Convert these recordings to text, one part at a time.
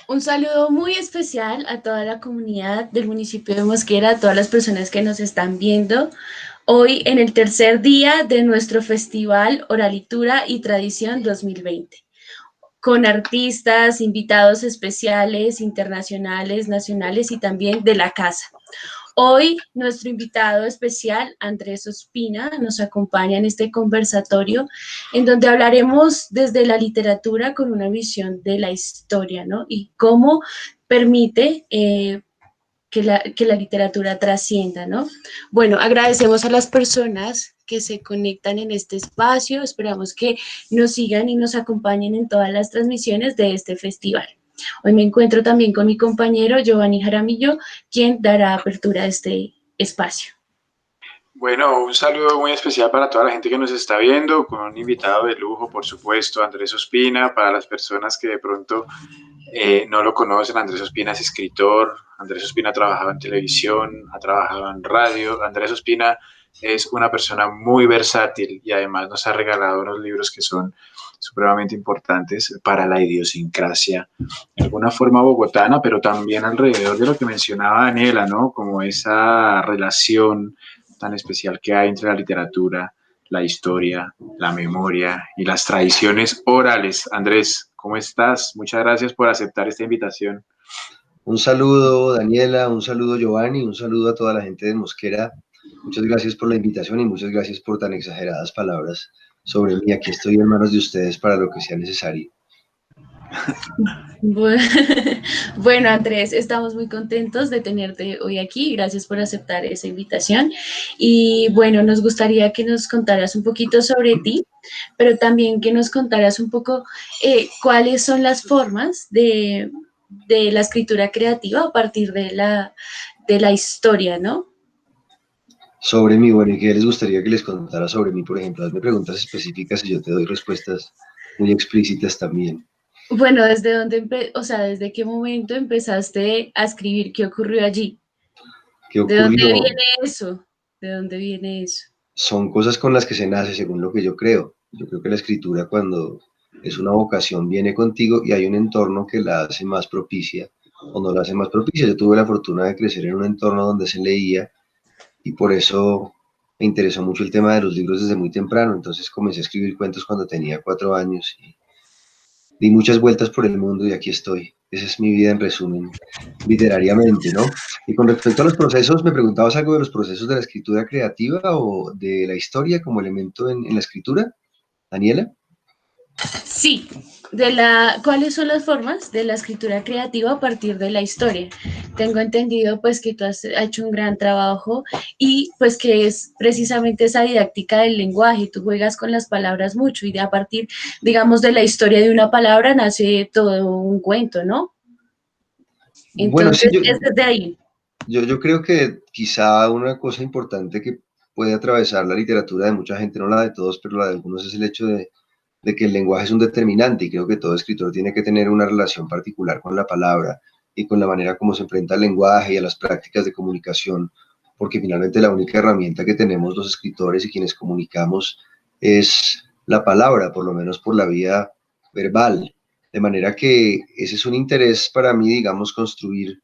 Un saludo muy especial a toda la comunidad del municipio de Mosquera, a todas las personas que nos están viendo hoy en el tercer día de nuestro Festival Oralitura y Tradición 2020, con artistas, invitados especiales, internacionales, nacionales y también de la casa. Hoy nuestro invitado especial, Andrés Ospina, nos acompaña en este conversatorio en donde hablaremos desde la literatura con una visión de la historia, ¿no? Y cómo permite que la literatura trascienda, ¿no? Bueno, agradecemos a las personas que se conectan en este espacio, esperamos que nos sigan y nos acompañen en todas las transmisiones de este festival. Hoy me encuentro también con mi compañero Giovanni Jaramillo, quien dará apertura a este espacio. Bueno, un saludo muy especial para toda la gente que nos está viendo, con un invitado de lujo, por supuesto, Andrés Ospina. Para las personas que de pronto no lo conocen, Andrés Ospina es escritor, Andrés Ospina ha trabajado en televisión, ha trabajado en radio. Andrés Ospina es una persona muy versátil y además nos ha regalado unos libros que son supremamente importantes para la idiosincrasia, de alguna forma bogotana, pero también alrededor de lo que mencionaba Daniela, ¿no? Como esa relación tan especial que hay entre la literatura, la historia, la memoria y las tradiciones orales. Andrés, ¿cómo estás? Muchas gracias por aceptar esta invitación. Un saludo, Daniela, un saludo, Giovanni, un saludo a toda la gente de Mosquera. Muchas gracias por la invitación y muchas gracias por tan exageradas palabras sobre mí. Aquí estoy en manos de ustedes para lo que sea necesario. Bueno, Andrés, estamos muy contentos de tenerte hoy aquí. Gracias por aceptar esa invitación. Y bueno, nos gustaría que nos contaras un poquito sobre ti, pero también que nos contaras un poco cuáles son las formas de la escritura creativa a partir de la historia, ¿no? Sobre mí, bueno, ¿y qué les gustaría que les contara sobre mí? Por ejemplo, hazme preguntas específicas y yo te doy respuestas muy explícitas también. Bueno, ¿desde dónde, o sea, desde qué momento empezaste a escribir? ¿Qué ocurrió allí? ¿Qué ¿De dónde ocurrió? viene eso? ¿De dónde viene eso? Son cosas con las que se nace, según lo que yo creo. Yo creo que la escritura, cuando es una vocación, viene contigo y hay un entorno que la hace más propicia o no la hace más propicia. Yo tuve la fortuna de crecer en un entorno donde se leía y por eso me interesó mucho el tema de los libros desde muy temprano. Entonces comencé a escribir cuentos cuando tenía 4 años y di muchas vueltas por el mundo y aquí estoy. Esa es mi vida en resumen, literariamente, ¿no? Y con respecto a los procesos, ¿me preguntabas algo de los procesos de la escritura creativa o de la historia como elemento en la escritura, Daniela? Sí, ¿cuáles son las formas de la escritura creativa a partir de la historia? Tengo entendido pues que tú has hecho un gran trabajo y pues que es precisamente esa didáctica del lenguaje, tú juegas con las palabras mucho y de a partir, digamos, de la historia de una palabra nace todo un cuento, ¿no? Bueno, sí, Entonces, es desde ahí. yo creo que quizá una cosa importante que puede atravesar la literatura de mucha gente, no la de todos, pero la de algunos, es el hecho de que el lenguaje es un determinante y creo que todo escritor tiene que tener una relación particular con la palabra y con la manera como se enfrenta al lenguaje y a las prácticas de comunicación, porque finalmente la única herramienta que tenemos los escritores y quienes comunicamos es la palabra, por lo menos por la vía verbal. De manera que ese es un interés para mí, digamos, construir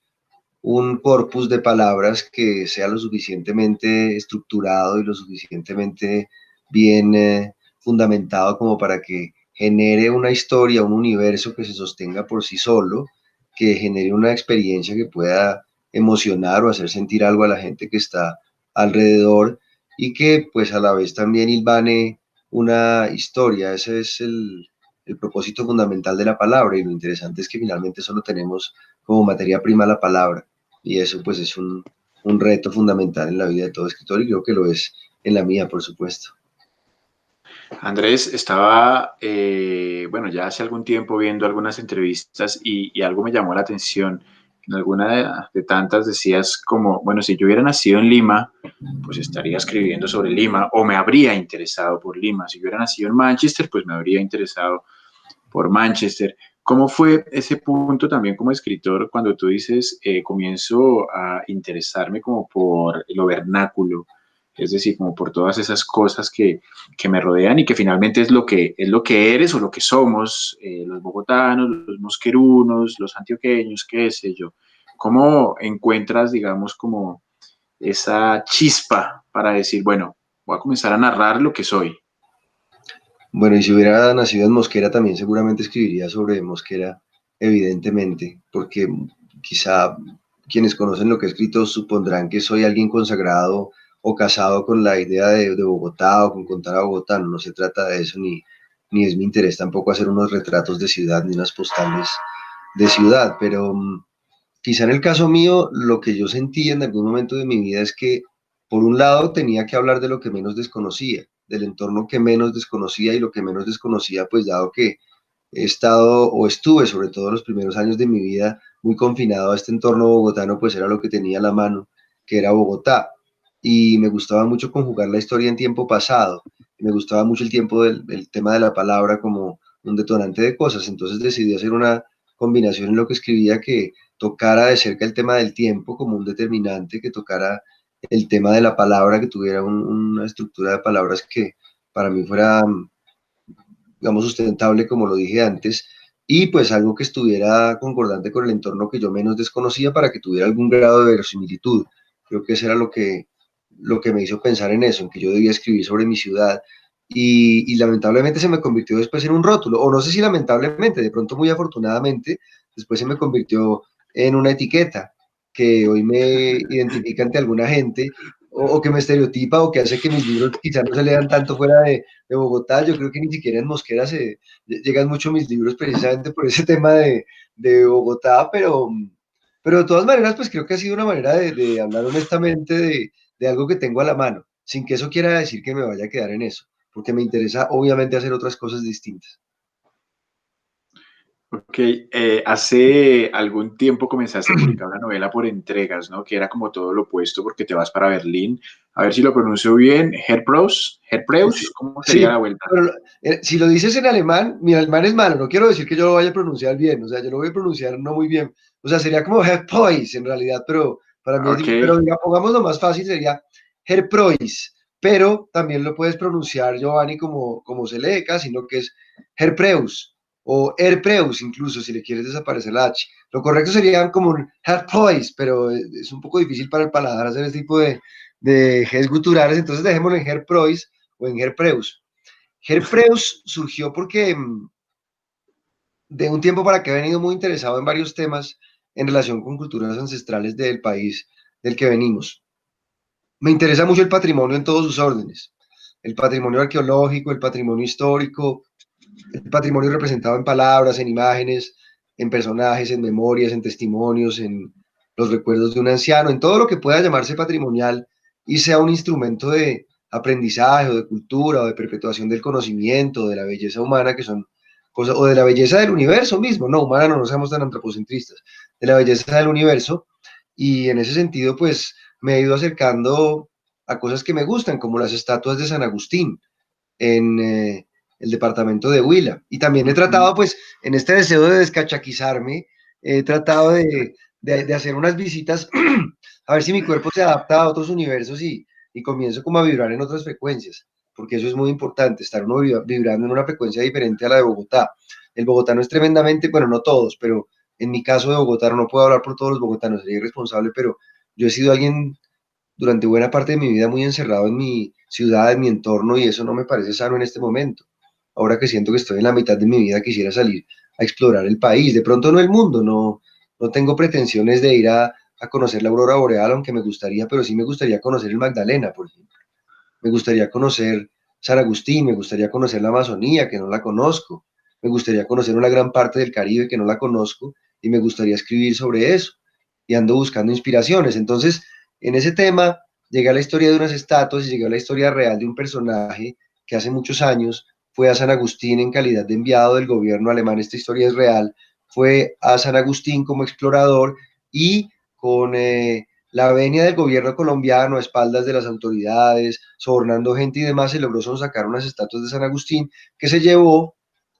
un corpus de palabras que sea lo suficientemente estructurado y lo suficientemente bien fundamentado como para que genere una historia, un universo que se sostenga por sí solo, que genere una experiencia que pueda emocionar o hacer sentir algo a la gente que está alrededor y que pues a la vez también hilvane una historia. Ese es el propósito fundamental de la palabra y lo interesante es que finalmente solo tenemos como materia prima la palabra. Y eso pues es un reto fundamental en la vida de todo escritor y creo que lo es en la mía, por supuesto. Andrés, estaba, bueno, ya hace algún tiempo viendo algunas entrevistas y algo me llamó la atención. En alguna de tantas decías como, bueno, si yo hubiera nacido en Lima, pues estaría escribiendo sobre Lima o me habría interesado por Lima. Si yo hubiera nacido en Manchester, pues me habría interesado por Manchester. ¿Cómo fue ese punto también como escritor cuando tú dices, comienzo a interesarme como por lo vernáculo? es decir, como por todas esas cosas que me rodean y que finalmente es lo que eres o lo que somos, los bogotanos, los mosquerunos, los antioqueños, qué sé yo. ¿Cómo encuentras, digamos, como esa chispa para decir, bueno, voy a comenzar a narrar lo que soy? Bueno, y si hubiera nacido en Mosquera, también seguramente escribiría sobre Mosquera, evidentemente, porque quizá quienes conocen lo que he escrito supondrán que soy alguien consagrado o casado con la idea de Bogotá o con contar a Bogotá. No, no se trata de eso, ni es mi interés tampoco hacer unos retratos de ciudad ni unas postales de ciudad, pero quizá en el caso mío, lo que yo sentí en algún momento de mi vida es que, por un lado, tenía que hablar de lo que menos desconocía, del entorno que menos desconocía y lo que menos desconocía, pues dado que he estado o estuve, sobre todo los primeros años de mi vida, muy confinado a este entorno bogotano, pues era lo que tenía a la mano, que era Bogotá. Y me gustaba mucho conjugar la historia en tiempo pasado. Me gustaba mucho el tiempo del tema de la palabra como un detonante de cosas. Entonces decidí hacer una combinación en lo que escribía que tocara de cerca el tema del tiempo como un determinante, que tocara el tema de la palabra, que tuviera una estructura de palabras que para mí fuera, digamos, sustentable, como lo dije antes, y pues algo que estuviera concordante con el entorno que yo menos desconocía para que tuviera algún grado de verosimilitud. Creo que eso era lo que me hizo pensar en eso, en que yo debía escribir sobre mi ciudad. Y lamentablemente se me convirtió después en un rótulo, o no sé si lamentablemente, de pronto muy afortunadamente, después se me convirtió en una etiqueta que hoy me identifica ante alguna gente o que me estereotipa o que hace que mis libros quizás no se lean tanto fuera de Bogotá. Yo creo que ni siquiera en Mosquera se llegan mucho mis libros precisamente por ese tema de Bogotá, pero de todas maneras, pues creo que ha sido una manera de hablar honestamente de algo que tengo a la mano, sin que eso quiera decir que me vaya a quedar en eso, porque me interesa obviamente hacer otras cosas distintas. Ok, hace algún tiempo comenzaste a publicar una novela por entregas, ¿no? Que era como todo lo opuesto porque te vas para Berlín. A ver si lo pronuncio bien. Herpreus, Sí, Herpreus, ¿cómo sería la sí, vuelta? pero si lo dices en alemán, mi alemán es malo, no quiero decir que yo lo vaya a pronunciar bien, o sea, yo lo voy a pronunciar no muy bien, o sea, sería como Herr Preuß en realidad, pero para mí es Ok, difícil, pero diga, pongámoslo más fácil, sería Herr Preuß, pero también lo puedes pronunciar, Giovanni, como se lee casi, sino que es Herr Preuß, o Herr Preuß incluso, si le quieres desaparecer la H. Lo correcto sería como un Herr Preuß, pero es un poco difícil para el paladar hacer este tipo de Gs guturales, entonces dejémoslo en Herr Preuß o en Herpreus. Herpreus surgió porque de un tiempo para que he venido muy interesado en varios temas en relación con culturas ancestrales del país del que venimos. Me interesa mucho el patrimonio en todos sus órdenes, el patrimonio arqueológico, el patrimonio histórico, el patrimonio representado en palabras, en imágenes, en personajes, en memorias, en testimonios, en los recuerdos de un anciano, en todo lo que pueda llamarse patrimonial y sea un instrumento de aprendizaje o de cultura o de perpetuación del conocimiento, de la belleza humana, que son cosas, o de la belleza del universo mismo, no humana, no seamos tan antropocentristas, de la belleza del universo. Y en ese sentido, pues me he ido acercando a cosas que me gustan, como las estatuas de San Agustín en el departamento de Huila. Y también he ujú. tratado, pues, en este deseo de descachaquizarme, he tratado de hacer unas visitas a ver si mi cuerpo se adapta a otros universos y comienzo como a vibrar en otras frecuencias, porque eso es muy importante, estar uno vibrando en una frecuencia diferente a la de Bogotá. El bogotano es tremendamente, bueno, no todos, pero en mi caso de Bogotá, no puedo hablar por todos los bogotanos, sería irresponsable, pero yo he sido alguien durante buena parte de mi vida muy encerrado en mi ciudad, en mi entorno, y eso no me parece sano en este momento. Ahora que siento que estoy en la mitad de mi vida, quisiera salir a explorar el país, de pronto no el mundo, no tengo pretensiones de ir a conocer la aurora boreal, aunque me gustaría, pero sí me gustaría conocer el Magdalena, por ejemplo. Me gustaría conocer San Agustín, me gustaría conocer la Amazonía, que no la conozco, me gustaría conocer una gran parte del Caribe que no la conozco y me gustaría escribir sobre eso. Y ando buscando inspiraciones. Entonces, en ese tema, llegué a la historia de unas estatuas y llegué a la historia real de un personaje que hace muchos años fue a San Agustín en calidad de enviado del gobierno alemán. Esta historia es real. Fue a San Agustín como explorador y con la venia del gobierno colombiano a espaldas de las autoridades, sobornando gente y demás, se logró sacar unas estatuas de San Agustín que se llevó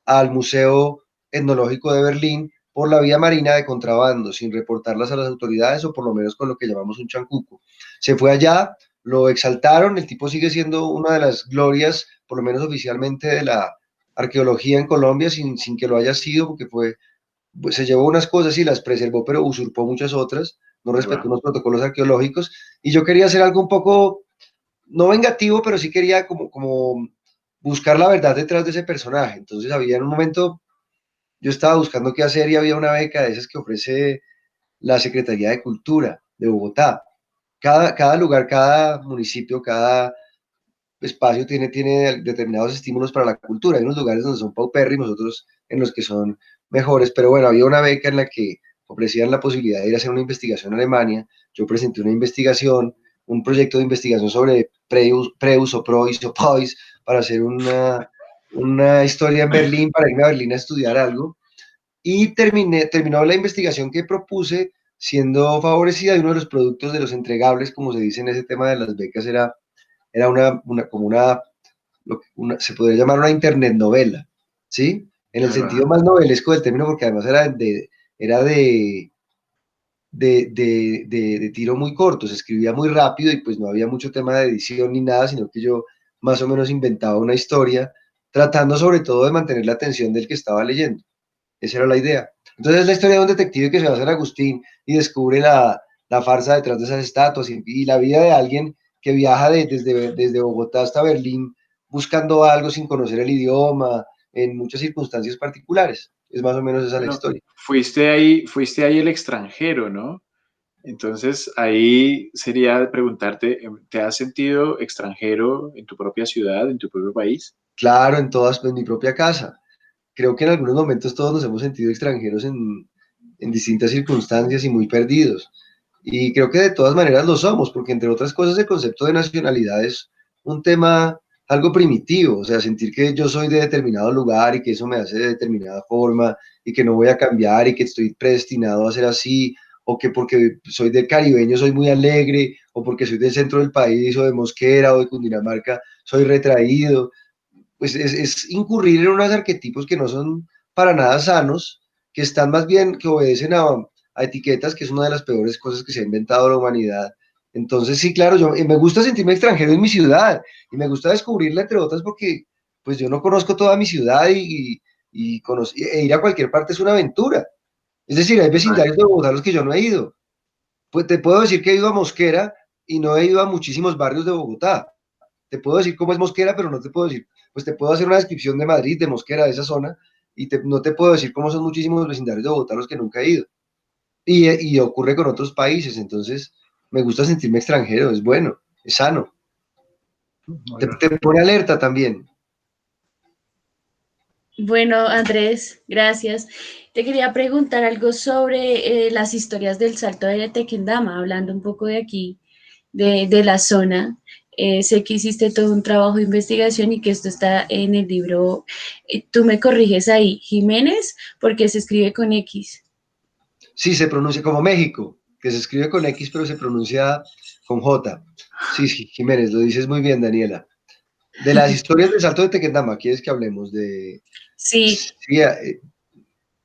al Museo Etnológico de Berlín por la vía marina de contrabando, sin reportarlas a las autoridades o por lo menos con lo que llamamos un chancuco. Se fue allá, lo exaltaron, el tipo sigue siendo una de las glorias, por lo menos oficialmente, de la arqueología en Colombia, sin que lo haya sido, porque pues, se llevó unas cosas y las preservó, pero usurpó muchas otras, no respetó unos protocolos arqueológicos, y yo quería hacer algo un poco, no vengativo, pero sí quería como buscar la verdad detrás de ese personaje. Entonces había en un momento, yo estaba buscando qué hacer y había una beca de esas que ofrece la Secretaría de Cultura de Bogotá. Cada lugar, cada municipio, cada espacio tiene determinados estímulos para la cultura. Hay unos lugares donde son paupérrimos, otros en los que son mejores, pero bueno, había una beca en la que ofrecían la posibilidad de ir a hacer una investigación en Alemania. Yo presenté una investigación, un proyecto de investigación sobre Preus o Preuss o Pois para hacer una historia en Berlín, para irme a Berlín a estudiar algo. Y terminó la investigación que propuse siendo favorecida, y uno de los productos de los entregables, como se dice en ese tema de las becas, era se podría llamar una internet novela, ¿sí? En el sentido más novelesco del término, porque además era de tiro muy corto, se escribía muy rápido y pues no había mucho tema de edición ni nada, sino que yo más o menos inventaba una historia, tratando sobre todo de mantener la atención del que estaba leyendo. Esa era la idea. Entonces es la historia de un detective que se va a San Agustín y descubre la farsa detrás de esas estatuas y la vida de alguien que viaja desde Bogotá hasta Berlín buscando algo sin conocer el idioma, en muchas circunstancias particulares. Es más o menos esa la Bueno, historia. fuiste ahí el extranjero, ¿no? Entonces, ahí sería preguntarte, ¿te has sentido extranjero en tu propia ciudad, en tu propio país? Claro, en mi propia casa. Creo que en algunos momentos todos nos hemos sentido extranjeros en distintas circunstancias y muy perdidos. Y creo que de todas maneras lo somos, porque entre otras cosas el concepto de nacionalidad es un tema algo primitivo, o sea, sentir que yo soy de determinado lugar y que eso me hace de determinada forma y que no voy a cambiar y que estoy predestinado a ser así, o que porque soy del caribeño soy muy alegre, o porque soy del centro del país o de Mosquera o de Cundinamarca soy retraído. Pues es incurrir en unos arquetipos que no son para nada sanos, que están más bien, que obedecen a etiquetas, que es una de las peores cosas que se ha inventado la humanidad. Entonces, sí, claro, me gusta sentirme extranjero en mi ciudad y me gusta descubrirla, entre otras, porque pues yo no conozco toda mi ciudad e ir a cualquier parte es una aventura. Es decir, hay vecindarios de Bogotá a los que yo no he ido. Pues te puedo decir que he ido a Mosquera y no he ido a muchísimos barrios de Bogotá. Te puedo decir cómo es Mosquera, pero no te puedo decir, pues te puedo hacer una descripción de Madrid, de Mosquera, de esa zona, y no te puedo decir cómo son muchísimos vecindarios de Bogotá los que nunca he ido. Y ocurre con otros países, entonces me gusta sentirme extranjero, es bueno, es sano. Te pone alerta también. Bueno, Andrés, gracias. Te quería preguntar algo sobre las historias del Salto de Tequendama, hablando un poco de aquí, de la zona. Sé que hiciste todo un trabajo de investigación y que esto está en el libro. Tú me corriges ahí, Jiménez, porque se escribe con X. Sí, se pronuncia como México, que se escribe con X, pero se pronuncia con J. Sí, sí, Jiménez, lo dices muy bien, Daniela. De las historias del Salto de Tequendama, ¿quieres que hablemos de...? Sí, Sí,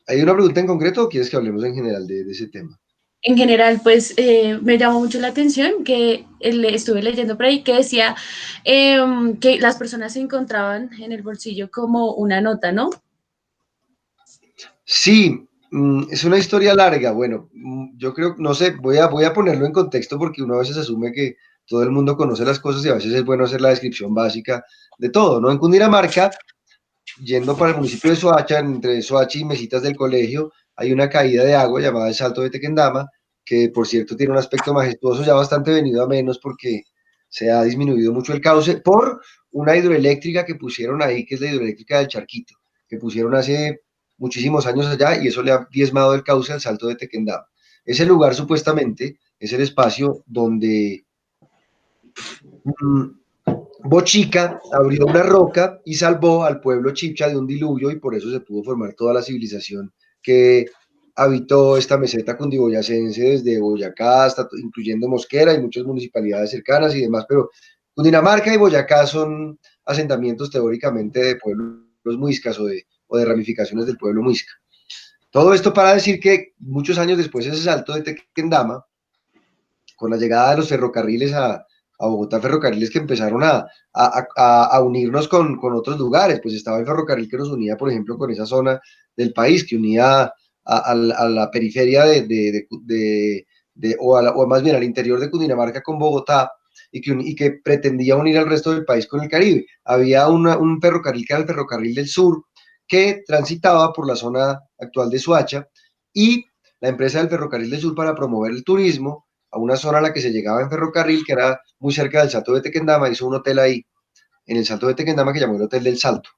¿hay una pregunta en concreto o quieres que hablemos en general de ese tema? en general, pues me llamó mucho la atención que estuve leyendo por ahí que decía que las personas se encontraban en el bolsillo como una nota, ¿no? Sí, es una historia larga. Bueno, yo creo, no sé, voy a ponerlo en contexto porque uno a veces asume que todo el mundo conoce las cosas y a veces es bueno hacer la descripción básica de todo, ¿no? En Cundinamarca, yendo para el municipio de Soacha, entre Soacha y Mesitas del Colegio, hay una caída de agua llamada el Salto de Tequendama, que por cierto tiene un aspecto majestuoso ya bastante venido a menos porque se ha disminuido mucho el cauce por una hidroeléctrica que pusieron ahí, que es la hidroeléctrica del Charquito, que pusieron hace muchísimos años allá y eso le ha diezmado el cauce al Salto de Tequendama. Ese lugar supuestamente es el espacio donde mm, Bochica abrió una roca y salvó al pueblo chibcha de un diluvio y por eso se pudo formar toda la civilización que habitó esta meseta cundiboyacense desde Boyacá hasta incluyendo Mosquera y muchas municipalidades cercanas y demás, pero Cundinamarca y Boyacá son asentamientos teóricamente de pueblos muiscas o de ramificaciones del pueblo muisca. Todo esto para decir que muchos años después ese salto de Tequendama, con la llegada de los ferrocarriles a Bogotá ferrocarriles que empezaron a unirnos con otros lugares. Pues estaba el ferrocarril que nos unía, por ejemplo, con esa zona del país, que unía a la periferia o más bien al interior de Cundinamarca con Bogotá, y que pretendía unir al resto del país con el Caribe. Había un ferrocarril que era el Ferrocarril del Sur, que transitaba por la zona actual de Soacha, y la empresa del Ferrocarril del Sur, para promover el turismo a una zona a la que se llegaba en ferrocarril, que era muy cerca del Salto de Tequendama, hizo un hotel ahí, en el Salto de Tequendama, que llamó el Hotel del Salto.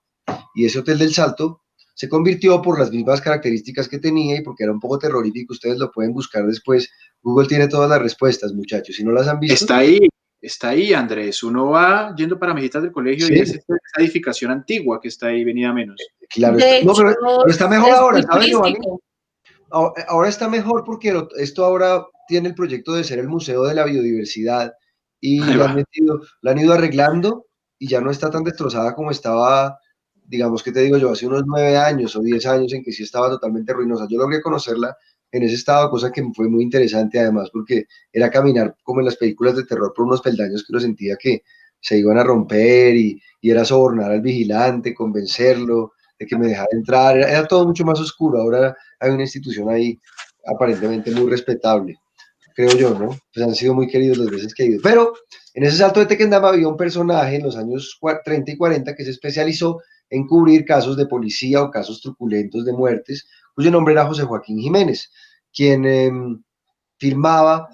Y ese Hotel del Salto se convirtió, por las mismas características que tenía y porque era un poco terrorífico. Ustedes lo pueden buscar después. Google tiene todas las respuestas, muchachos. Si no las han visto. Está ahí, Andrés. Uno va yendo para Mejitas del Colegio, Sí, y es esa edificación antigua que está ahí, venida menos. claro. De No, hecho, pero está mejor es ahora, muy ¿sabes, Giovanni? turístico. Ahora está mejor porque esto ahora tiene el proyecto de ser el Museo de la Biodiversidad, y Ahí va. la han ido arreglando, y ya no está tan destrozada como estaba, digamos, que te digo yo, hace unos 9 años o 10 años, en que sí estaba totalmente ruinosa. Yo logré conocerla en ese estado, cosa que fue muy interesante además, porque era caminar como en las películas de terror por unos peldaños que uno sentía que se iban a romper, y era sobornar al vigilante, convencerlo de que me dejara entrar. Era todo mucho más oscuro. Ahora hay una institución ahí aparentemente muy respetable, creo yo, ¿no? Pues han sido muy queridos las veces que he ido. Pero en ese Salto de Tequendama había un personaje en los años 30 y 40 que se especializó en cubrir casos de policía o casos truculentos de muertes, cuyo nombre era José Joaquín Jiménez, quien firmaba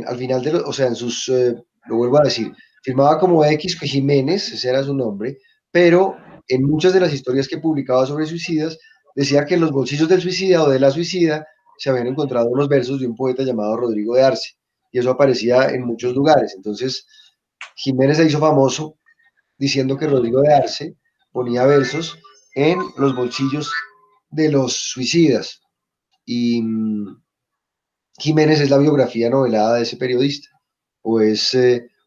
al final de o sea, en sus, lo vuelvo a decir, firmaba como X Jiménez, ese era su nombre, pero en muchas de las historias que publicaba sobre suicidas, decía que en los bolsillos del suicida o de la suicida se habían encontrado unos versos de un poeta llamado Rodrigo de Arce, y eso aparecía en muchos lugares. Entonces, Jiménez se hizo famoso diciendo que Rodrigo de Arce ponía versos en los bolsillos de los suicidas. Y Jiménez es la biografía novelada de ese periodista, o es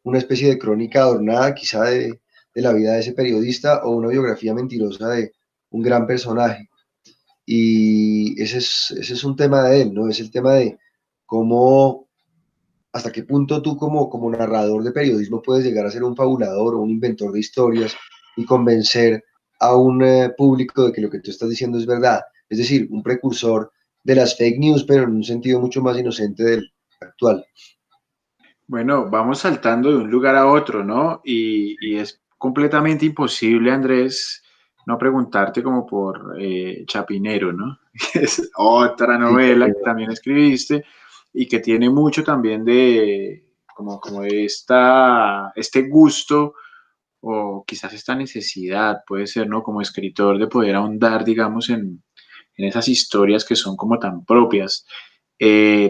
una especie de crónica adornada quizá de la vida de ese periodista, o una biografía mentirosa de un gran personaje. Y ese es un tema de él, ¿no? Es el tema de cómo, hasta qué punto tú como narrador de periodismo puedes llegar a ser un fabulador o un inventor de historias y convencer a un público de que lo que tú estás diciendo es verdad. Es decir, un precursor de las fake news, pero en un sentido mucho más inocente del actual. Bueno, vamos saltando de un lugar a otro, ¿no? Y es completamente imposible, Andrés, no preguntarte como por Chapinero, ¿no? Es otra Sí, novela que también escribiste y que tiene mucho también de como de este gusto, o quizás esta necesidad, puede ser, ¿no? Como escritor, de poder ahondar, digamos, en esas historias que son como tan propias.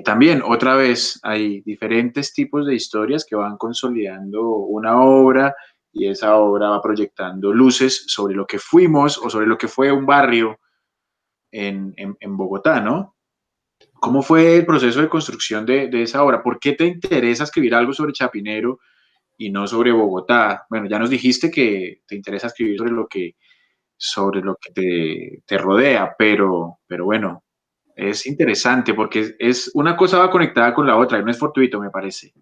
También, otra vez, hay diferentes tipos de historias que van consolidando una obra, y esa obra va proyectando luces sobre lo que fuimos o sobre lo que fue un barrio en Bogotá, ¿no? ¿Cómo fue el proceso de construcción de esa obra? ¿Por qué te interesa escribir algo sobre Chapinero y no sobre Bogotá? Bueno, ya nos dijiste que te interesa escribir sobre lo que te rodea, pero bueno, es interesante porque una cosa va conectada con la otra y no es fortuito, me parece.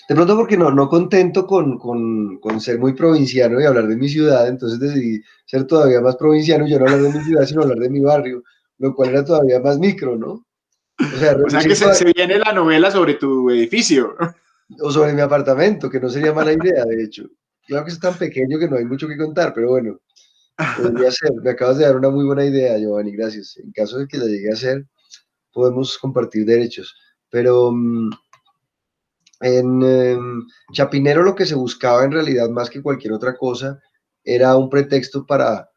De pronto porque no contento con ser muy provinciano y hablar de mi ciudad, entonces decidí ser todavía más provinciano y ya no hablar de mi ciudad, sino hablar de mi barrio, lo cual era todavía más micro, ¿no? O sea, O sea que reducir se viene la novela sobre tu edificio. o sobre mi apartamento, que no sería mala idea, de hecho. Claro que es tan pequeño que no hay mucho que contar, pero bueno, podría ser. Me acabas de dar una muy buena idea, Giovanni, gracias. En caso de que la llegue a hacer, podemos compartir derechos. Pero en Chapinero lo que se buscaba en realidad, más que cualquier otra cosa, era un pretexto para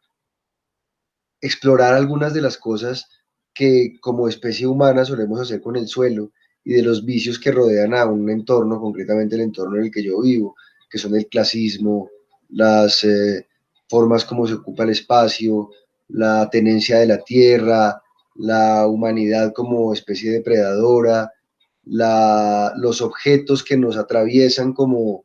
explorar algunas de las cosas que como especie humana solemos hacer con el suelo, y de los vicios que rodean a un entorno, concretamente el entorno en el que yo vivo, que son el clasismo, las formas como se ocupa el espacio, la tenencia de la tierra, la humanidad como especie depredadora, los objetos que nos atraviesan como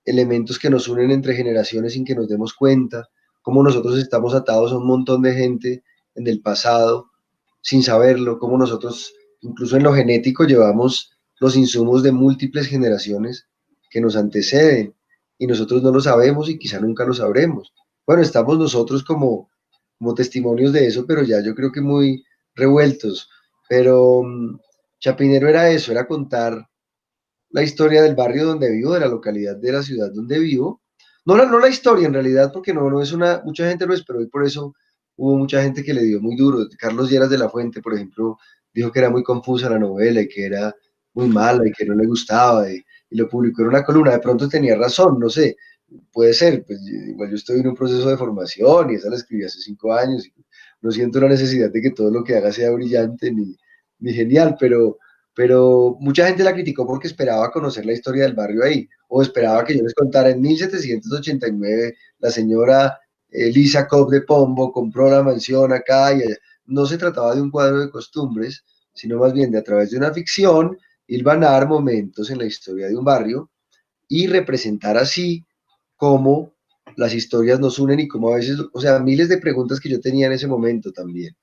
elementos que nos unen entre generaciones sin que nos demos cuenta, cómo nosotros estamos atados a un montón de gente en el pasado sin saberlo, cómo nosotros, incluso en lo genético, llevamos los insumos de múltiples generaciones que nos anteceden y nosotros no lo sabemos y quizá nunca lo sabremos. Bueno, estamos nosotros como testimonios de eso, pero ya yo creo que muy revueltos. Pero Chapinero era eso, era contar la historia del barrio donde vivo, de la localidad de la ciudad donde vivo. No la historia en realidad, porque no es una, mucha gente lo esperó y por eso hubo mucha gente que le dio muy duro. Carlos Lleras de la Fuente, por ejemplo, dijo que era muy confusa la novela y que era muy mala y que no le gustaba y lo publicó en una columna. De pronto tenía razón, no sé, puede ser, pues igual yo estoy en un proceso de formación y esa la escribí hace 5 años y no siento la necesidad de que todo lo que haga sea brillante ni genial, pero mucha gente la criticó porque esperaba conocer la historia del barrio ahí, o esperaba que yo les contara en 1789 la señora Lisa Cobb de Pombo compró la mansión acá y allá. No se trataba de un cuadro de costumbres, sino más bien de a través de una ficción, hilvanar momentos en la historia de un barrio y representar así cómo las historias nos unen y cómo a veces, o sea, miles de preguntas que yo tenía en ese momento también,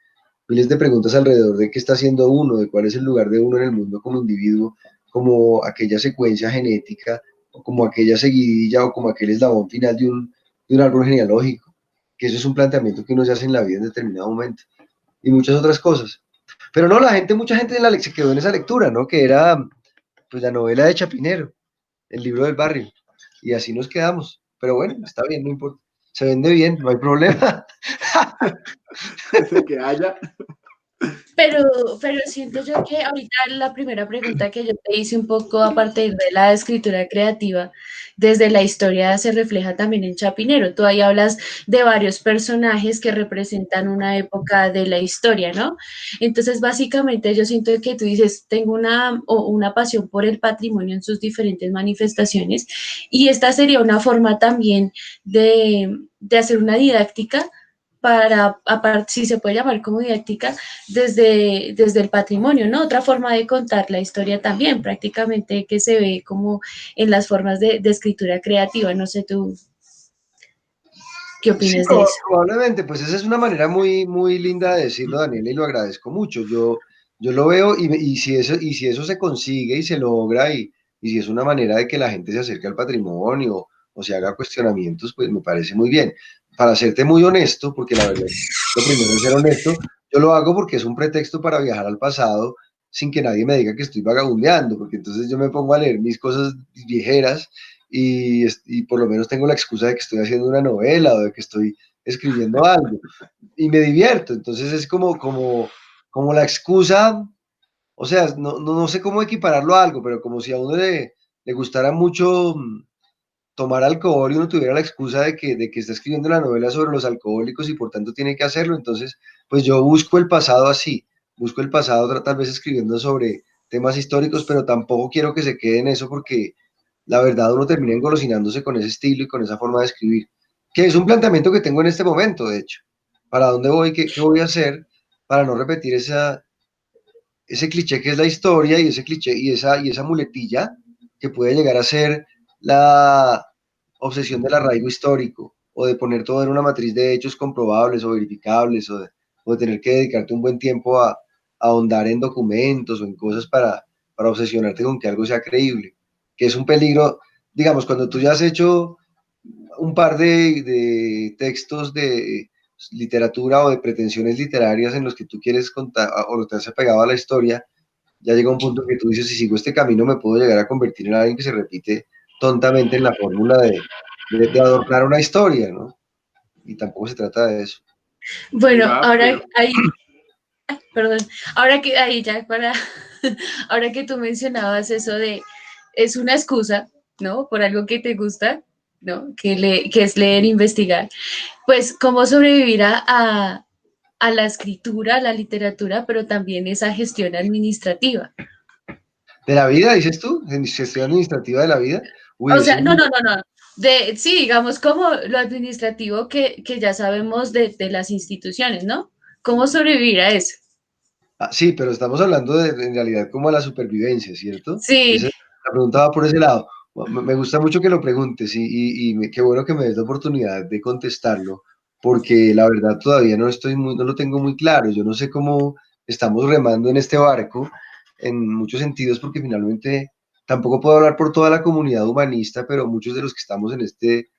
miles de preguntas alrededor de qué está haciendo uno, de cuál es el lugar de uno en el mundo como individuo, como aquella secuencia genética, o como aquella seguidilla, o como aquel eslabón final de un árbol genealógico, que eso es un planteamiento que uno se hace en la vida en determinado momento, y muchas otras cosas. Pero no, mucha gente se quedó en esa lectura, ¿no? Que era pues la novela de Chapinero, el libro del barrio, y así nos quedamos. Pero bueno, está bien, no importa. Se vende bien, no hay problema. Desde que haya. Pero siento yo que ahorita la primera pregunta que yo te hice un poco a partir de la escritura creativa, desde la historia se refleja también en Chapinero. Tú ahí hablas de varios personajes que representan una época de la historia, ¿no? Entonces, básicamente yo siento que tú dices, tengo una pasión por el patrimonio en sus diferentes manifestaciones y esta sería una forma también de hacer una didáctica para, si se puede llamar como didáctica, desde el patrimonio, ¿no? Otra forma de contar la historia también, prácticamente que se ve como en las formas de escritura creativa. No sé tú qué Sí, opinas de eso. probablemente, pues esa es una manera muy, muy linda de decirlo, Daniel, y lo agradezco mucho. Yo lo veo y si eso se consigue y se logra y si es una manera de que la gente se acerque al patrimonio o se haga cuestionamientos, pues me parece muy bien. Para serte muy honesto, porque la verdad, lo primero es ser honesto, yo lo hago porque es un pretexto para viajar al pasado sin que nadie me diga que estoy vagabundeando, porque entonces yo me pongo a leer mis cosas viejeras y por lo menos tengo la excusa de que estoy haciendo una novela o de que estoy escribiendo algo y me divierto. Entonces es como la excusa, o sea, no sé cómo equipararlo a algo, pero como si a uno le gustara mucho tomar alcohol y uno tuviera la excusa de que está escribiendo la novela sobre los alcohólicos y por tanto tiene que hacerlo. Entonces, pues yo busco el pasado así, busco el pasado tal vez escribiendo sobre temas históricos, pero tampoco quiero que se quede en eso porque la verdad uno termina engolosinándose con ese estilo y con esa forma de escribir, que es un planteamiento que tengo en este momento, de hecho. ¿Para dónde voy? ¿Qué voy a hacer para no repetir ese cliché que es la historia y ese cliché y esa muletilla que puede llegar a ser la obsesión del arraigo histórico o de poner todo en una matriz de hechos comprobables o verificables o de tener que dedicarte un buen tiempo a ahondar en documentos o en cosas para obsesionarte con que algo sea creíble, que es un peligro, digamos, cuando tú ya has hecho un par de textos de literatura o de pretensiones literarias en los que tú quieres contar o te has apegado a la historia, ya llega un punto que tú dices, si sigo este camino me puedo llegar a convertir en alguien que se repite tontamente en la fórmula de adornar una historia, ¿no? Y tampoco se trata de eso. Ahí Bueno, va, ahora pero ahí, perdón, ahora que ahí ya para, ahora que tú mencionabas eso de, es una excusa, ¿no? Por algo que te gusta, ¿no? Que es leer, investigar. Pues cómo sobrevivir a la escritura, a la literatura, pero también esa gestión administrativa. De la vida, dices tú, en gestión administrativa de la vida. Uy, O eso sea, es no, muy... no, no, no. Sí, digamos como lo administrativo que ya sabemos de las instituciones, ¿no? ¿Cómo sobrevivir a eso? Sí, pero estamos hablando en realidad como de la supervivencia, ¿cierto? Sí, La pregunta va por ese lado. Me gusta mucho que lo preguntes qué bueno que me des la oportunidad de contestarlo, porque la verdad todavía no lo tengo muy claro. Yo no sé cómo estamos remando en este barco en muchos sentidos, porque finalmente tampoco puedo hablar por toda la comunidad humanista, pero muchos de los que estamos en este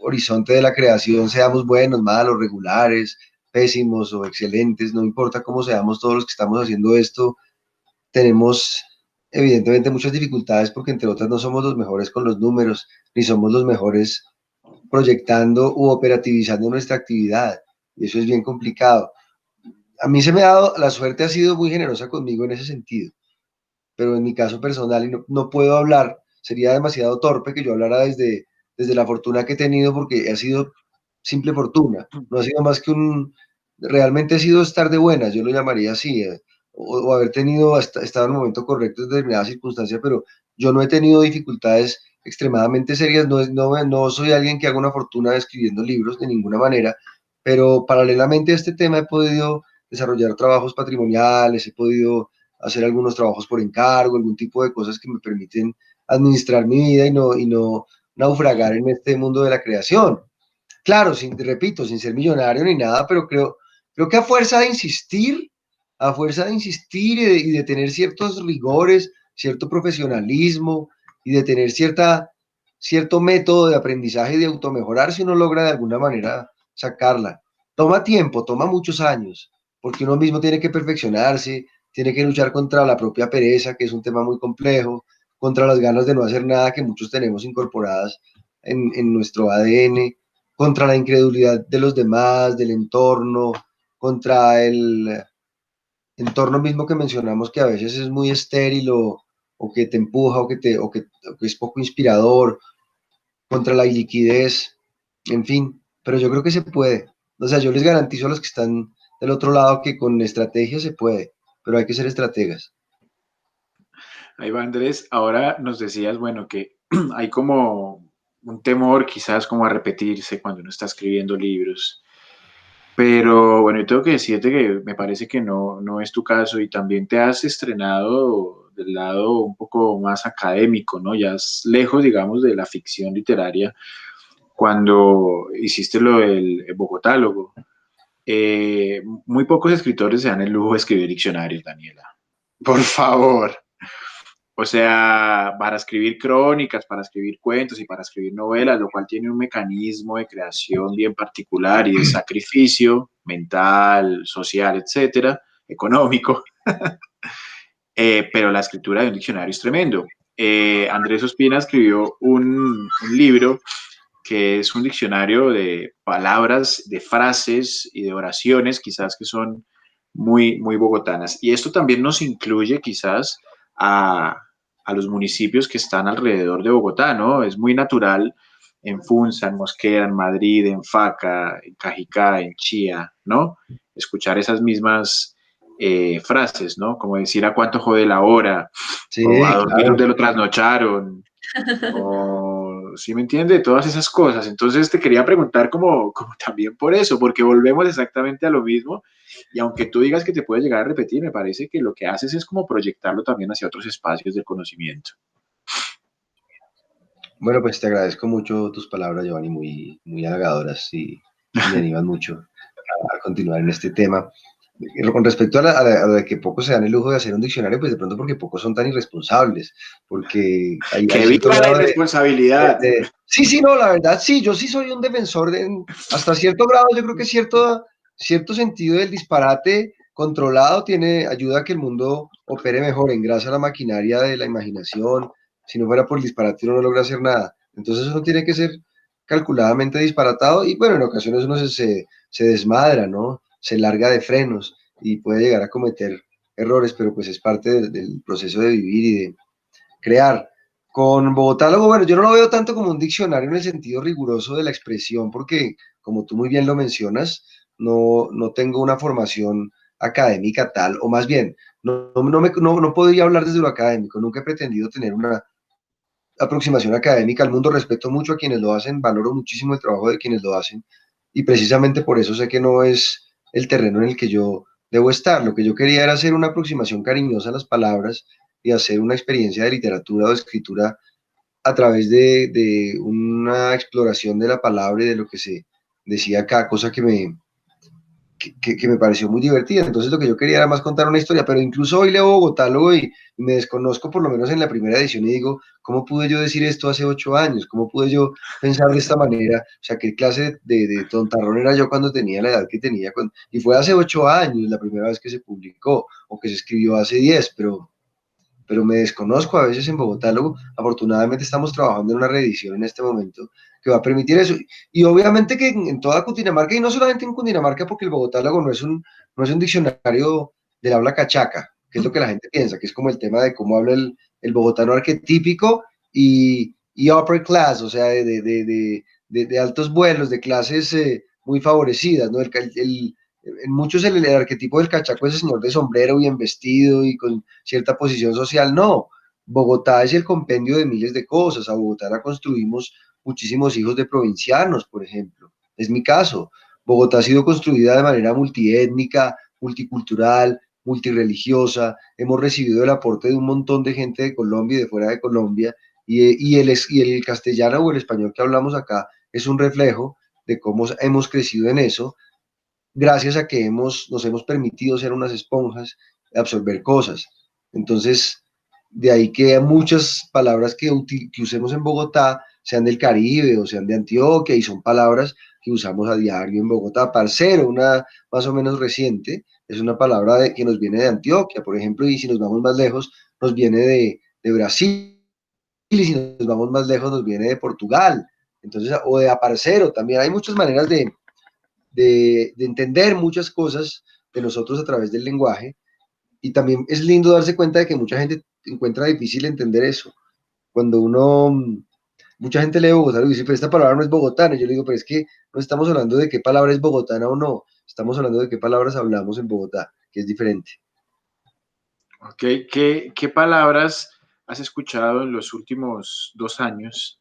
horizonte de la creación, seamos buenos, malos, regulares, pésimos o excelentes, no importa cómo seamos todos los que estamos haciendo esto, tenemos evidentemente muchas dificultades porque entre otras no somos los mejores con los números, ni somos los mejores proyectando u operativizando nuestra actividad. Y eso es bien complicado. A mí se me ha dado, la suerte ha sido muy generosa conmigo en ese sentido, pero en mi caso personal, y no puedo hablar, sería demasiado torpe que yo hablara desde la fortuna que he tenido, porque ha sido simple fortuna, no ha sido más que realmente ha sido estar de buenas, yo lo llamaría así, o haber tenido, estado en el momento correcto en determinadas circunstancias, pero yo no he tenido dificultades extremadamente serias, no soy alguien que haga una fortuna escribiendo libros de ninguna manera, pero paralelamente a este tema he podido desarrollar trabajos patrimoniales, he podido hacer algunos trabajos por encargo, algún tipo de cosas que me permiten administrar mi vida y no naufragar en este mundo de la creación. Claro, repito, sin ser millonario ni nada, pero creo que a fuerza de insistir y de tener ciertos rigores, cierto profesionalismo y de tener cierto método de aprendizaje y de automejorar, si uno logra de alguna manera sacarla. Toma tiempo, toma muchos años, porque uno mismo tiene que perfeccionarse, tiene que luchar contra la propia pereza, que es un tema muy complejo, contra las ganas de no hacer nada que muchos tenemos incorporadas en nuestro ADN, contra la incredulidad de los demás, del entorno, contra el entorno mismo que mencionamos que a veces es muy estéril o que te empuja o que es poco inspirador, contra la iliquidez, en fin, pero yo creo que se puede. O sea, yo les garantizo a los que están del otro lado que con estrategia se puede, pero hay que ser estrategas. Ahí va Andrés, ahora nos decías, bueno, que hay como un temor quizás como a repetirse cuando uno está escribiendo libros, pero bueno, yo tengo que decirte que me parece que no es tu caso y también te has estrenado del lado un poco más académico, ¿no? Ya es lejos, digamos, de la ficción literaria cuando hiciste lo del Bogotálogo. Muy pocos escritores se dan el lujo de escribir diccionarios, Daniela. Por favor. O sea, para escribir crónicas, para escribir cuentos y para escribir novelas, lo cual tiene un mecanismo de creación bien particular y de sacrificio mental, social, etcétera, económico. Pero la escritura de un diccionario es tremendo. Andrés Ospina escribió un libro que es un diccionario de palabras, de frases y de oraciones, quizás que son muy bogotanas. Y esto también nos incluye quizás a los municipios que están alrededor de Bogotá, ¿no? Es muy natural en Funza, en Mosquera, en Madrid, en Faca, en Cajicá, en Chía, ¿no? Escuchar esas mismas frases, ¿no? Como decir a cuánto jode la hora, Sí, o a dormir claro. donde lo trasnocharon, o ¿sí me entiende? Todas esas cosas. Entonces te quería preguntar como también por eso, porque volvemos exactamente a lo mismo y aunque tú digas que te puedes llegar a repetir, me parece que lo que haces es como proyectarlo también hacia otros espacios del conocimiento. Bueno, pues te agradezco mucho tus palabras, Giovanni, muy halagadoras y me animan mucho a continuar en este tema. Con respecto a lo de que pocos se dan el lujo de hacer un diccionario, pues de pronto porque pocos son tan irresponsables, porque hay ¡Que cierto viva la grado irresponsabilidad! Sí, sí, no, la verdad, sí, yo sí soy un defensor hasta cierto grado, yo creo que cierto sentido del disparate controlado ayuda a que el mundo opere mejor, engrasa la maquinaria de la imaginación. Si no fuera por el disparate uno no logra hacer nada. Entonces uno tiene que ser calculadamente disparatado y bueno, en ocasiones uno se desmadra, ¿no? Se larga de frenos y puede llegar a cometer errores, pero pues es parte del proceso de vivir y de crear. Con Bogotálogo, bueno, yo no lo veo tanto como un diccionario en el sentido riguroso de la expresión, porque como tú muy bien lo mencionas, no tengo una formación académica tal, o más bien, no podría hablar desde lo académico, nunca he pretendido tener una aproximación académica al mundo, respeto mucho a quienes lo hacen, valoro muchísimo el trabajo de quienes lo hacen, y precisamente por eso sé que no es el terreno en el que yo debo estar. Lo que yo quería era hacer una aproximación cariñosa a las palabras y hacer una experiencia de literatura o de escritura a través de una exploración de la palabra y de lo que se decía acá, cosa que me pareció muy divertida. Entonces lo que yo quería era más contar una historia, pero incluso hoy leo Bogotálogo y me desconozco por lo menos en la primera edición y digo, ¿cómo pude yo decir esto hace 8 años? ¿Cómo pude yo pensar de esta manera? O sea, ¿qué clase de tontarrón era yo cuando tenía la edad que tenía? Y fue hace 8 años la primera vez que se publicó, o que se escribió hace 10, pero me desconozco a veces en Bogotá. Luego, afortunadamente estamos trabajando en una reedición en este momento que va a permitir eso. Y obviamente que en toda Cundinamarca, y no solamente en Cundinamarca, porque el Bogotálogo no es un diccionario del habla cachaca, que es lo que la gente piensa, que es como el tema de cómo habla el bogotano arquetípico y upper class, o sea, de altos vuelos, de clases muy favorecidas, ¿no? En muchos el arquetipo del cachaco es el señor de sombrero, bien vestido y con cierta posición social. No, Bogotá es el compendio de miles de cosas. A Bogotá la construimos muchísimos hijos de provincianos, por ejemplo. Es mi caso. Bogotá ha sido construida de manera multiétnica, multicultural, multireligiosa. Hemos recibido el aporte de un montón de gente de Colombia y de fuera de Colombia. Y el castellano o el español que hablamos acá es un reflejo de cómo hemos crecido en eso, gracias a que nos hemos permitido ser unas esponjas, absorber cosas. Entonces, de ahí que muchas palabras que usemos en Bogotá sean del Caribe o sean de Antioquia, y son palabras que usamos a diario en Bogotá. Parcero, una más o menos reciente, es una palabra que nos viene de Antioquia, por ejemplo, y si nos vamos más lejos, nos viene de Brasil, y si nos vamos más lejos, nos viene de Portugal. Entonces, o de aparcero, también hay muchas maneras de entender muchas cosas de nosotros a través del lenguaje, y también es lindo darse cuenta de que mucha gente encuentra difícil entender eso. Cuando mucha gente lee Bogotá y dice, pero esta palabra no es bogotana, yo le digo, pero es que no estamos hablando de qué palabra es bogotana o no, estamos hablando de qué palabras hablamos en Bogotá, que es diferente. Ok, ¿qué palabras has escuchado en los últimos 2 años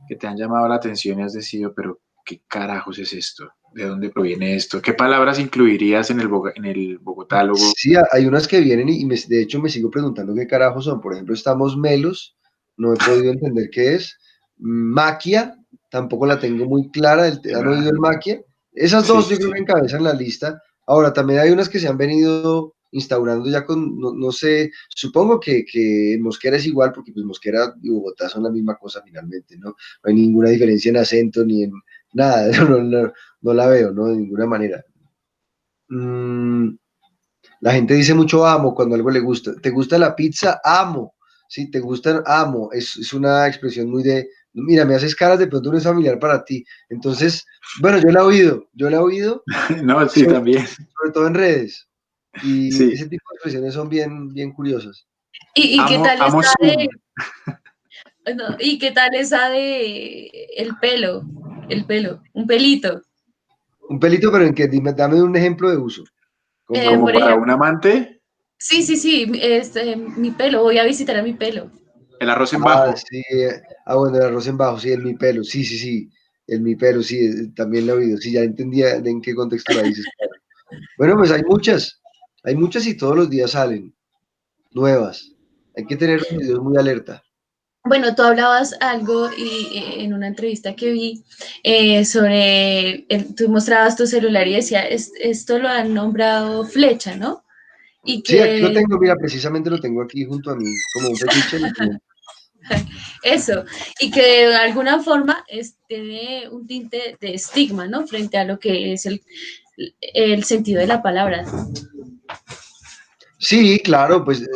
que te han llamado la atención y has decidido, pero qué carajos es esto? ¿De dónde proviene esto? ¿Qué palabras incluirías en el Bogotálogo? Sí, hay unas que vienen de hecho me sigo preguntando qué carajos son. Por ejemplo, estamos melos, no he podido entender qué es. Maquia, tampoco la tengo muy clara. Qué ¿Han oído el raro. maquia? Esas Sí, dos sí, yo creo sí. que encabezan la lista. Ahora, también hay unas que se han venido instaurando ya no sé, supongo que en Mosquera es igual, porque pues Mosquera y Bogotá son la misma cosa finalmente, ¿no? No hay ninguna diferencia en acento ni en nada, no la veo, ¿no? De ninguna manera. Mm, la gente dice mucho amo cuando algo le gusta. ¿Te gusta la pizza? Amo. Sí, te gusta, amo. Es una expresión muy mira, me haces caras, de pronto no es familiar para ti. Entonces, bueno, yo la he oído, No, sí, sobre, también. sobre todo en redes. Y Sí. ese tipo de expresiones son bien, bien curiosas. ¿Y qué Amo, tal amo esa Zoom. no, y qué tal esa de el pelo, un pelito? Un pelito, pero en que dame un ejemplo de uso. Como Por para un ejemplo, amante, sí, sí, sí, mi pelo, voy a visitar a mi pelo. el arroz en Ah, bajo. sí. Bueno, el arroz en bajo, sí, el mi pelo. Sí, sí, sí. El mi pelo, sí, también lo he oído. Sí, ya entendía en qué contexto la dices. Bueno, pues hay muchas y todos los días salen nuevas. Hay que tener los videos muy alerta. Bueno, tú hablabas algo en una entrevista que vi tú mostrabas tu celular y decía, esto lo han nombrado flecha, ¿no? Y Sí, aquí lo que tengo, mira, precisamente lo tengo aquí junto a mí, como un fetiche. eso, y que de alguna forma tiene un tinte de estigma, ¿no? Frente a lo que es el sentido de la palabra. Sí, claro, pues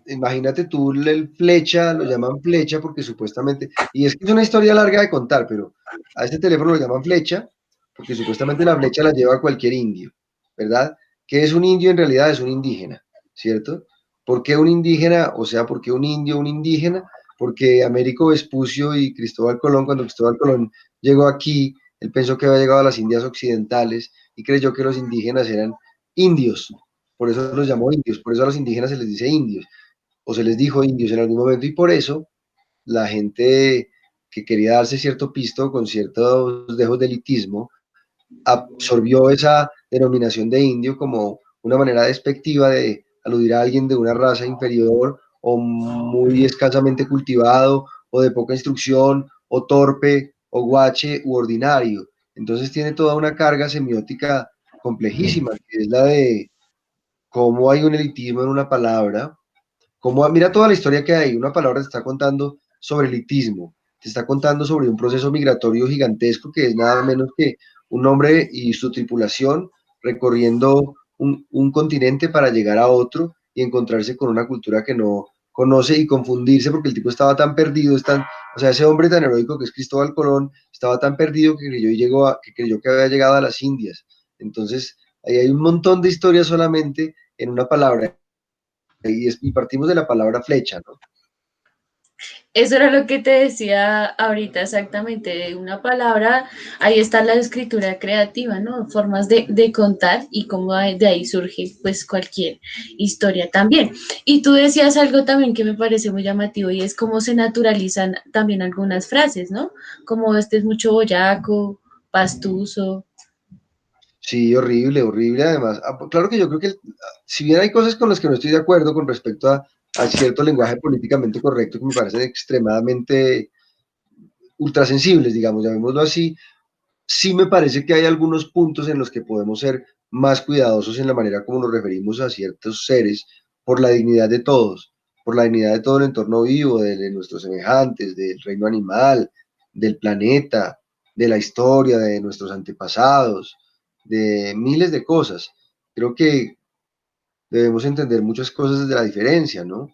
imagínate tú el flecha, lo llaman flecha porque supuestamente, y es que es una historia larga de contar, pero a este teléfono lo llaman flecha porque supuestamente la flecha la lleva cualquier indio, ¿verdad? ¿Qué es un indio? En realidad es un indígena, ¿cierto? ¿Por qué un indígena? O sea, ¿por qué un indio, un indígena? Porque Américo Vespucio y Cristóbal Colón, cuando Cristóbal Colón llegó aquí, él pensó que había llegado a las Indias Occidentales y creyó que los indígenas eran indios, por eso los llamó indios, por eso a los indígenas se les dice indios, o se les dijo indios en algún momento, y por eso la gente que quería darse cierto pisto con ciertos dejos de elitismo, absorbió esa denominación de indio como una manera despectiva de aludir a alguien de una raza inferior o muy escasamente cultivado o de poca instrucción o torpe o guache u ordinario. Entonces tiene toda una carga semiótica complejísima, que es la de cómo hay un elitismo en una palabra, cómo, mira toda la historia que hay, una palabra te está contando sobre elitismo, te está contando sobre un proceso migratorio gigantesco que es nada menos que un hombre y su tripulación recorriendo un continente para llegar a otro y encontrarse con una cultura que no conoce y confundirse porque el tipo estaba tan perdido, o sea, ese hombre tan heroico que es Cristóbal Colón estaba tan perdido que creyó que había llegado a las Indias. Entonces, ahí hay un montón de historias solamente en una palabra y partimos de la palabra flecha, ¿no? Eso era lo que te decía ahorita exactamente, de una palabra, ahí está la escritura creativa, ¿no? Formas de contar y cómo de ahí surge pues cualquier historia también. Y tú decías algo también que me parece muy llamativo y es cómo se naturalizan también algunas frases, ¿no? Como este es mucho boyaco, pastuso. Sí, horrible, horrible además. Claro que yo creo que, si bien hay cosas con las que no estoy de acuerdo con respecto a cierto lenguaje políticamente correcto que me parecen extremadamente ultrasensibles, digamos, llamémoslo así, sí me parece que hay algunos puntos en los que podemos ser más cuidadosos en la manera como nos referimos a ciertos seres por la dignidad de todos, por la dignidad de todo el entorno vivo, de nuestros semejantes, del reino animal, del planeta, de la historia, de nuestros antepasados, de miles de cosas. Creo que debemos entender muchas cosas desde la diferencia, ¿no?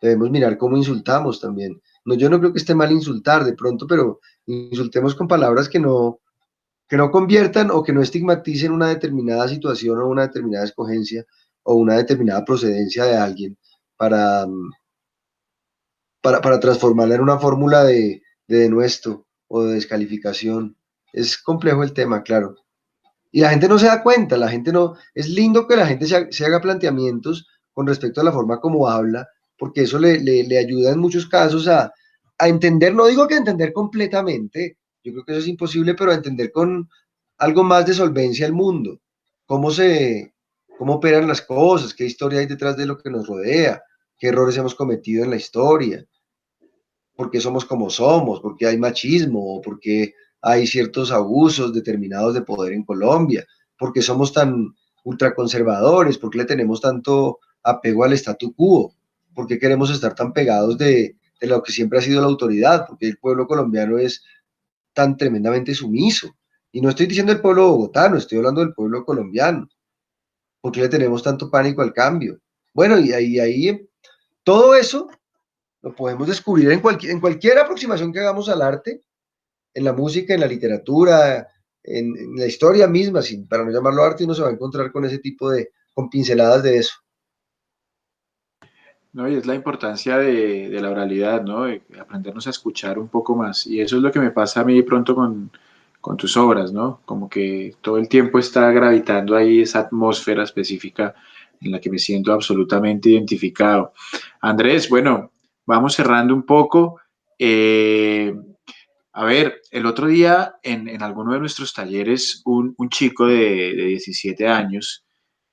Debemos mirar cómo insultamos también. No, yo no creo que esté mal insultar de pronto, pero insultemos con palabras que no conviertan o que no estigmaticen una determinada situación o una determinada escogencia o una determinada procedencia de alguien para, para transformarla en una fórmula de denuesto o de descalificación. Es complejo el tema, claro. Y la gente no se da cuenta, la gente no, es lindo que la gente se haga planteamientos con respecto a la forma como habla, porque eso le ayuda en muchos casos a entender, no digo que entender completamente, yo creo que eso es imposible, pero a entender con algo más de solvencia el mundo, cómo cómo operan las cosas, qué historia hay detrás de lo que nos rodea, qué errores hemos cometido en la historia, por qué somos como somos, por qué hay machismo, por qué hay ciertos abusos determinados de poder en Colombia, por qué somos tan ultraconservadores, por qué le tenemos tanto apego al statu quo, por qué queremos estar tan pegados de lo que siempre ha sido la autoridad, porque el pueblo colombiano es tan tremendamente sumiso. Y no estoy diciendo el pueblo bogotano, estoy hablando del pueblo colombiano. ¿Por qué le tenemos tanto pánico al cambio? Bueno, y ahí todo eso lo podemos descubrir en cualquier aproximación que hagamos al arte, en la música, en la literatura, en la historia misma, sin, para no llamarlo arte, uno se va a encontrar con ese tipo con pinceladas de eso. No, y es la importancia de la oralidad, ¿no? De aprendernos a escuchar un poco más. Y eso es lo que me pasa a mí pronto con tus obras, ¿no? Como que todo el tiempo está gravitando ahí esa atmósfera específica en la que me siento absolutamente identificado. Andrés, bueno, vamos cerrando un poco. Eh, a ver, el otro día en alguno de nuestros talleres, un chico de 17 años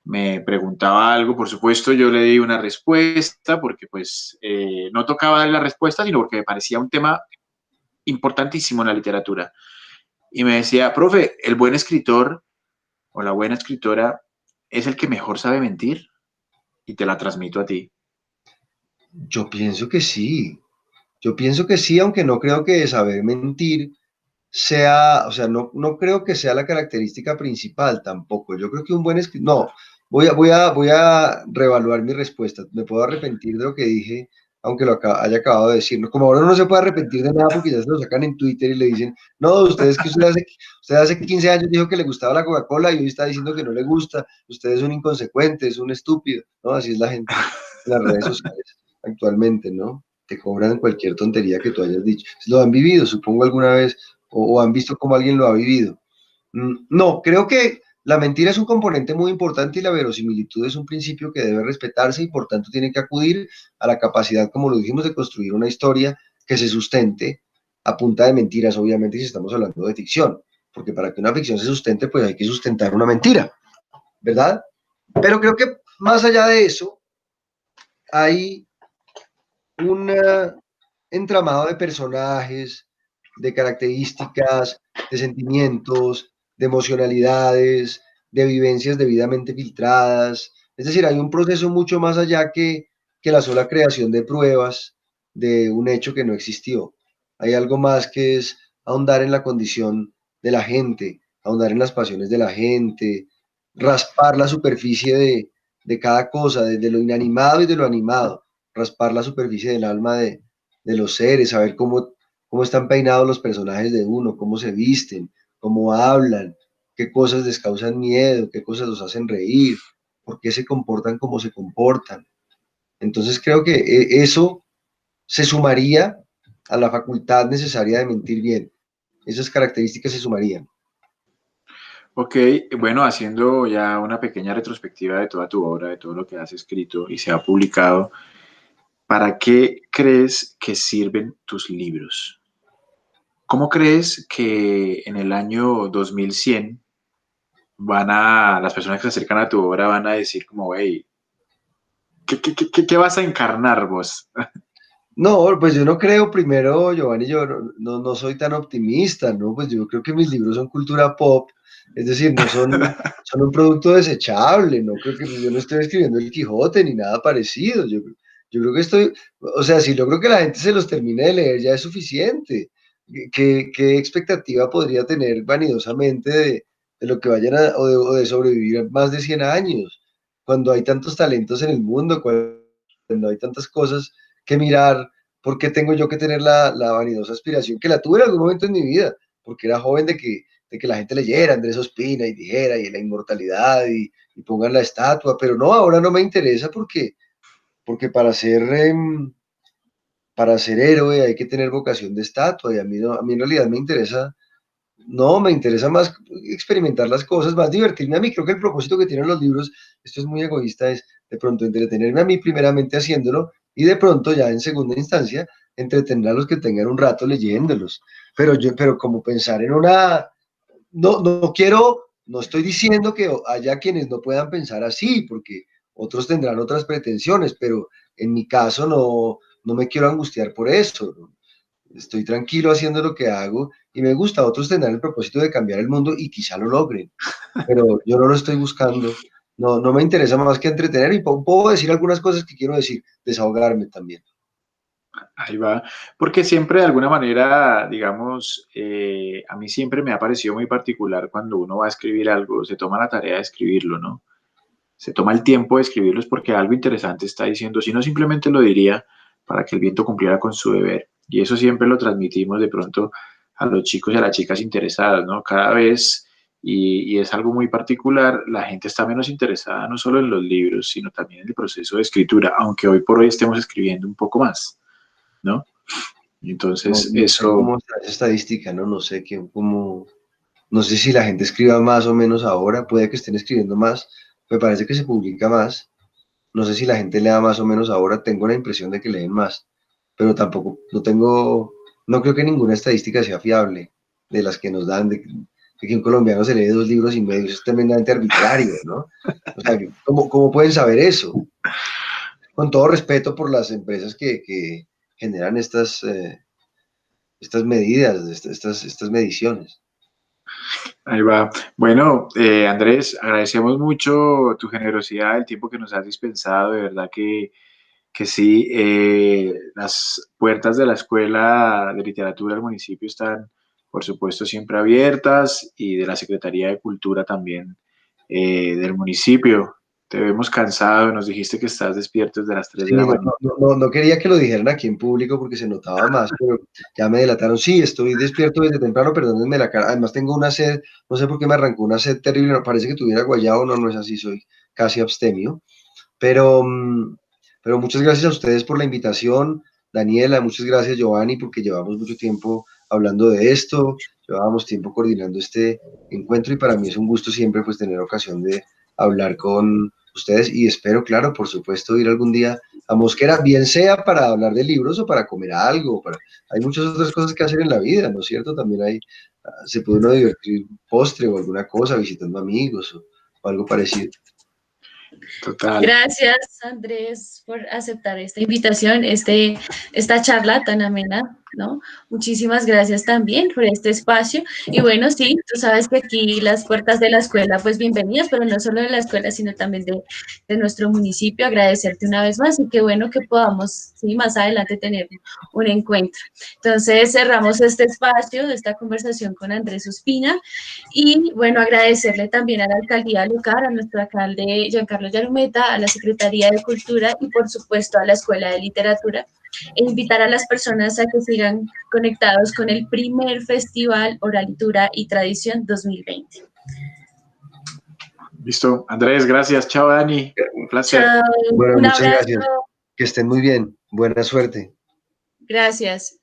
me preguntaba algo, por supuesto yo le di una respuesta porque pues no tocaba dar la respuesta, sino porque me parecía un tema importantísimo en la literatura. Y me decía, profe, el buen escritor o la buena escritora es el que mejor sabe mentir y te la transmito a ti. Yo pienso que sí, yo pienso que sí, aunque no creo que saber mentir sea, o sea, no creo que sea la característica principal tampoco. Yo creo que un buen escritor, no, voy a reevaluar mi respuesta. Me puedo arrepentir de lo que dije, aunque haya acabado de decir. Como ahora no se puede arrepentir de nada porque ya se lo sacan en Twitter y le dicen, no, usted hace 15 años dijo que le gustaba la Coca-Cola y hoy está diciendo que no le gusta, usted es un inconsecuente, es un estúpido, ¿no? Así es la gente en las redes sociales actualmente, ¿no? Te cobran cualquier tontería que tú hayas dicho. Lo han vivido, supongo, alguna vez o han visto cómo alguien lo ha vivido. No, creo que la mentira es un componente muy importante y la verosimilitud es un principio que debe respetarse y por tanto tiene que acudir a la capacidad, como lo dijimos, de construir una historia que se sustente a punta de mentiras, obviamente si estamos hablando de ficción, porque para que una ficción se sustente, pues hay que sustentar una mentira, ¿verdad? Pero creo que más allá de eso, hay un entramado de personajes, de características, de sentimientos, de emocionalidades, de vivencias debidamente filtradas. Es decir, hay un proceso mucho más allá que la sola creación de pruebas de un hecho que no existió. Hay algo más que es ahondar en la condición de la gente, ahondar en las pasiones de la gente, raspar la superficie de cada cosa, desde lo inanimado y de lo animado, raspar la superficie del alma de los seres, saber cómo están peinados los personajes de uno, cómo se visten, cómo hablan, qué cosas les causan miedo, qué cosas los hacen reír, por qué se comportan como se comportan. Entonces creo que eso se sumaría a la facultad necesaria de mentir bien. Esas características se sumarían. Ok, bueno, haciendo ya una pequeña retrospectiva de toda tu obra, de todo lo que has escrito y se ha publicado, ¿para qué crees que sirven tus libros? ¿Cómo crees que en el año 2100 las personas que se acercan a tu obra van a decir como, hey, ¿qué vas a encarnar vos? No, pues yo no creo, primero, Giovanni, yo no soy tan optimista, ¿no? Pues yo creo que mis libros son cultura pop, es decir, son un producto desechable, no creo que yo no estoy escribiendo el Quijote ni nada parecido, yo creo que o sea, si logro que la gente se los termine de leer ya es suficiente. ¿Qué expectativa podría tener vanidosamente de lo que vayan o de sobrevivir más de 100 años, cuando hay tantos talentos en el mundo, cuando hay tantas cosas que mirar? ¿Por qué tengo yo que tener la vanidosa aspiración que la tuve en algún momento en mi vida? Porque era joven de que la gente leyera Andrés Ospina y dijera, y la inmortalidad, y pongan la estatua, pero no, ahora no me interesa porque para ser héroe hay que tener vocación de estatua, y a mí, no, a mí en realidad me interesa, no, me interesa más experimentar las cosas, más divertirme a mí. Creo que el propósito que tienen los libros, esto es muy egoísta, es de pronto entretenerme a mí primeramente haciéndolo y de pronto ya en segunda instancia entretener a los que tengan un rato leyéndolos. Pero como pensar en no quiero, no estoy diciendo que haya quienes no puedan pensar así, porque otros tendrán otras pretensiones, pero en mi caso no me quiero angustiar por eso, ¿no? Estoy tranquilo haciendo lo que hago y me gusta. Otros tendrán el propósito de cambiar el mundo y quizá lo logren, pero yo no lo estoy buscando. No me interesa más que entretener y puedo decir algunas cosas que quiero decir, desahogarme también. Ahí va, porque siempre de alguna manera, digamos, a mí siempre me ha parecido muy particular cuando uno va a escribir algo, se toma la tarea de escribirlo, ¿no? Se toma el tiempo de escribirlo es porque algo interesante está diciendo, si no simplemente lo diría para que el viento cumpliera con su deber. Y eso siempre lo transmitimos de pronto a los chicos y a las chicas interesadas, ¿no? Cada vez, y es algo muy particular, la gente está menos interesada no solo en los libros, sino también en el proceso de escritura, aunque hoy por hoy estemos escribiendo un poco más, ¿no? Entonces, No sé eso, cómo está esa estadística, ¿no? No sé si la gente escriba más o menos ahora, puede que estén escribiendo más, me parece que se publica más. No sé si la gente lea más o menos ahora, tengo la impresión de que leen más, pero tampoco, no creo que ninguna estadística sea fiable de las que nos dan, de que un colombiano se lee 2 libros y medio, eso es tremendamente arbitrario, ¿no? O sea, ¿cómo pueden saber eso? Con todo respeto por las empresas que generan estas medidas, estas mediciones. ahí va. Bueno, Andrés, agradecemos mucho tu generosidad, el tiempo que nos has dispensado, de verdad que sí, las puertas de la Escuela de Literatura del municipio están, por supuesto, siempre abiertas y de la Secretaría de Cultura también del municipio. Te vemos cansado, nos dijiste que estás despierto desde las 3 de Sí, la mañana. no quería que lo dijeran aquí en público porque se notaba más, pero ya me delataron. Sí, estoy despierto desde temprano, perdónenme la cara. Además tengo una sed, no sé por qué me arrancó una sed terrible, no, parece que tuviera guayabo, no es así, soy casi abstemio. Pero, pero muchas gracias a ustedes por la invitación, Daniela, muchas gracias, Giovanni, porque llevamos mucho tiempo hablando de esto, llevábamos tiempo coordinando este encuentro y para mí es un gusto siempre pues tener ocasión de hablar con ustedes y espero, claro, por supuesto, ir algún día a Mosquera, bien sea para hablar de libros o para comer algo, hay muchas otras cosas que hacer en la vida, ¿no es cierto? También se puede uno divertir postre o alguna cosa visitando amigos o algo parecido. Total. Gracias, Andrés, por aceptar esta invitación, esta charla tan amena. ¿no? Muchísimas gracias también por este espacio. Y bueno, sí, tú sabes que aquí las puertas de la escuela, pues bienvenidas, pero no solo de la escuela, sino también de nuestro municipio. Agradecerte una vez más y qué bueno que podamos, sí, más adelante tener un encuentro. Entonces, cerramos este espacio, esta conversación con Andrés Ospina y, bueno, agradecerle también a la Alcaldía local, a nuestro alcalde Giancarlo Yarumeta, a la Secretaría de Cultura y, por supuesto, a la Escuela de Literatura e invitar a las personas a que sigan conectados con el primer Festival Oralitura y Tradición 2020. Listo. Andrés, gracias. Chao, Dani. Un placer. Chao, Bueno, un muchas abrazo. gracias. Que estén muy bien. Buena suerte. Gracias.